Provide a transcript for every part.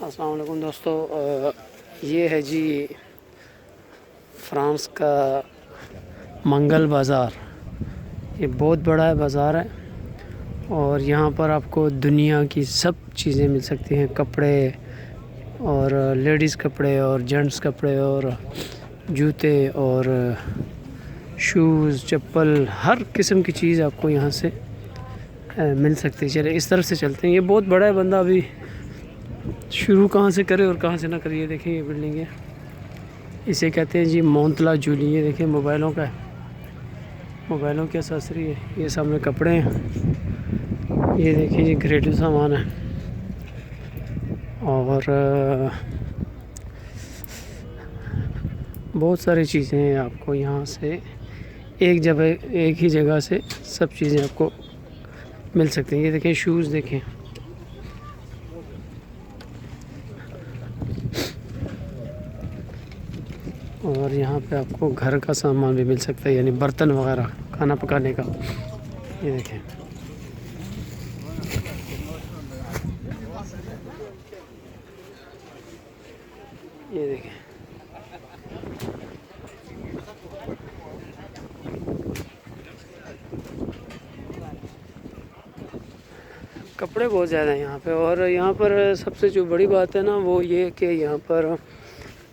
अस्सलाम वालेकुम दोस्तों, ये है जी फ्रांस का मंगल बाज़ार। ये बहुत बड़ा है बाज़ार है और यहाँ पर आपको दुनिया की सब चीज़ें मिल सकती हैं। कपड़े और लेडीज़ कपड़े और जेंट्स कपड़े और जूते और शूज़, चप्पल, हर किस्म की चीज़ आपको यहाँ से मिल सकती है। चले इस तरफ से चलते हैं। ये बहुत बड़ा है, बंदा अभी शुरू कहाँ से करे और कहाँ से ना करे। ये देखें, ये बिल्डिंग है, इसे कहते हैं जी मोंतला जूली। ये देखें मोबाइलों का, मोबाइलों की एसेसरी है। ये सामने कपड़े हैं, ये देखें जी घरेलू सामान है और बहुत सारी चीज़ें हैं। आपको यहाँ से एक ही जगह से सब चीज़ें आपको मिल सकती हैं। ये देखें शूज़ देखें, और यहाँ पे आपको घर का सामान भी मिल सकता है, यानी बर्तन वगैरह खाना पकाने का। ये देखें, ये देखें कपड़े बहुत ज़्यादा हैं यहाँ पे। और यहाँ पर सबसे जो बड़ी बात है ना, वो ये कि यहाँ पर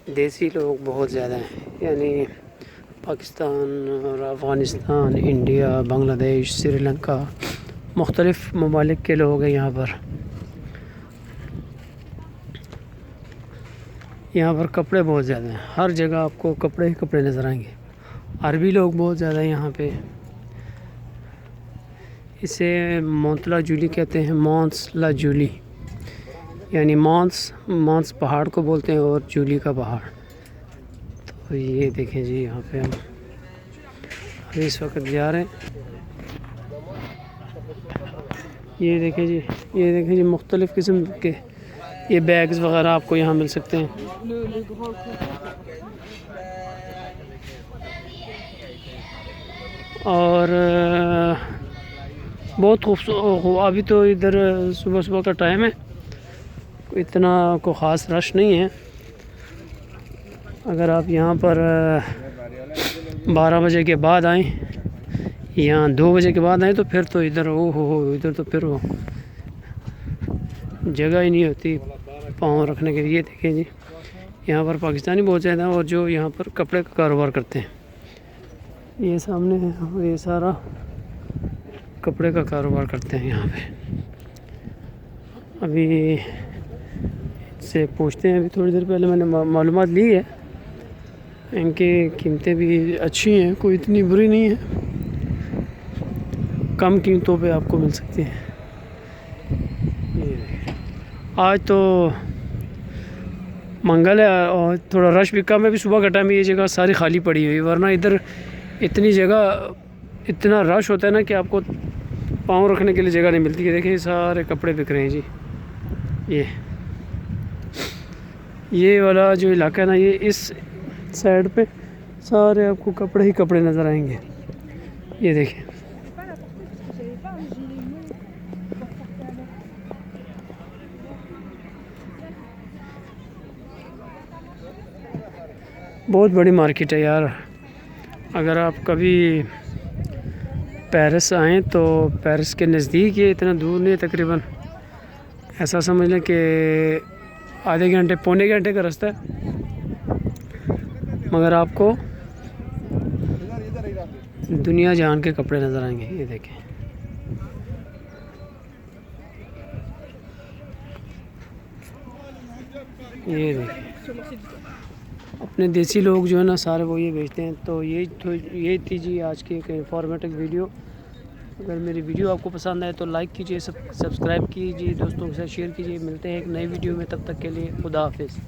देसी लोग बहुत ज़्यादा हैं। यानी पाकिस्तान और अफ़गानिस्तान, इंडिया, बांग्लादेश, श्रीलंका, मुख्तलिफ़ ममालिक के लोग हैं यहाँ पर। यहाँ पर कपड़े बहुत ज़्यादा हैं, हर जगह आपको कपड़े ही कपड़े नज़र आएंगे। अरबी लोग बहुत ज़्यादा हैं यहाँ पे। इसे मोंतला जूली कहते हैं, मॉन्स ला जूली, यानी मॉन्स पहाड़ को बोलते हैं और जूली का पहाड़। तो ये देखें जी, यहाँ पे हम अभी इस वक्त जा रहे हैं। ये देखें जी मुख्तलिफ़ किस्म के ये बैग्स वगैरह आपको यहाँ मिल सकते हैं। और बहुत खूबसूरत। अभी तो इधर सुबह सुबह का टाइम है, इतना को ख़ास रश नहीं है। अगर आप यहाँ पर 12 बजे के बाद आएँ या 2 बजे के बाद आएँ तो फिर तो इधर इधर तो फिर जगह ही नहीं होती पाँव रखने के लिए। देखें जी, यहाँ पर पाकिस्तानी बहुत ज़्यादा और जो यहाँ पर कपड़े का कारोबार करते हैं। ये सामने है, ये सारा कपड़े का कारोबार करते हैं यहाँ पे। अभी से पूछते हैं, अभी थोड़ी देर पहले मैंने मालूमात ली है। इनकी कीमतें भी अच्छी हैं, कोई इतनी बुरी नहीं है, कम कीमतों पे आपको मिल सकती है। आज तो मंगल है और थोड़ा रश भी कम है। अभी सुबह का टाइम है, ये जगह सारी खाली पड़ी हुई, वरना इधर इतनी जगह, इतना रश होता है ना कि आपको पाँव रखने के लिए जगह नहीं मिलती है। देखिए सारे कपड़े बिक रहे हैं जी। ये वाला जो इलाका है ना, ये इस साइड पे सारे आपको कपड़े ही कपड़े नज़र आएंगे। ये देखें, बहुत बड़ी मार्केट है यार। अगर आप कभी पेरिस आएँ तो पेरिस के नज़दीक है, इतना दूर नहीं है, तकरीबन ऐसा समझ लें कि आधे घंटे पौने घंटे का रास्ता है, मगर आपको दुनिया जहान के कपड़े नज़र आएंगे। ये देखें, ये देखें अपने देसी लोग जो है ना सारे वो ये बेचते हैं। तो ये थी जी आज की एक इंफॉर्मेटिव वीडियो। अगर मेरी वीडियो आपको पसंद आए तो लाइक कीजिए, सब्सक्राइब कीजिए, दोस्तों के साथ शेयर कीजिए। मिलते हैं एक नई वीडियो में, तब तक के लिए खुदा हाफिज़।